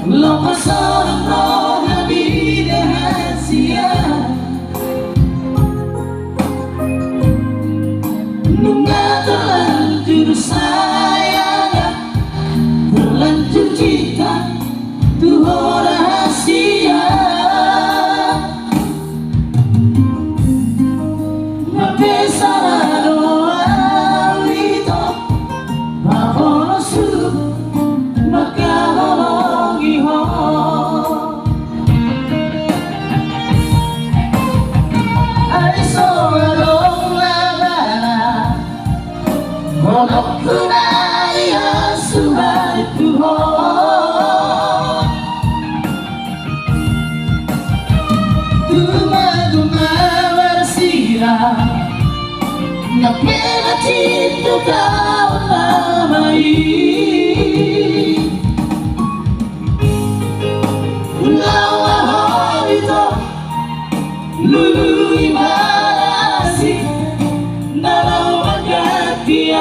Lo pasaron la vida hacia nunca terlanjur sayang, terlanjur cinta tuh rahasia. Mati salah doa itu bawa suruh maka lolongi ho. Ay soalong labana monok kunai asubai tuho. Tuma-tuma bersirah napena cinta kau namai. Lulu imanasi dalam hati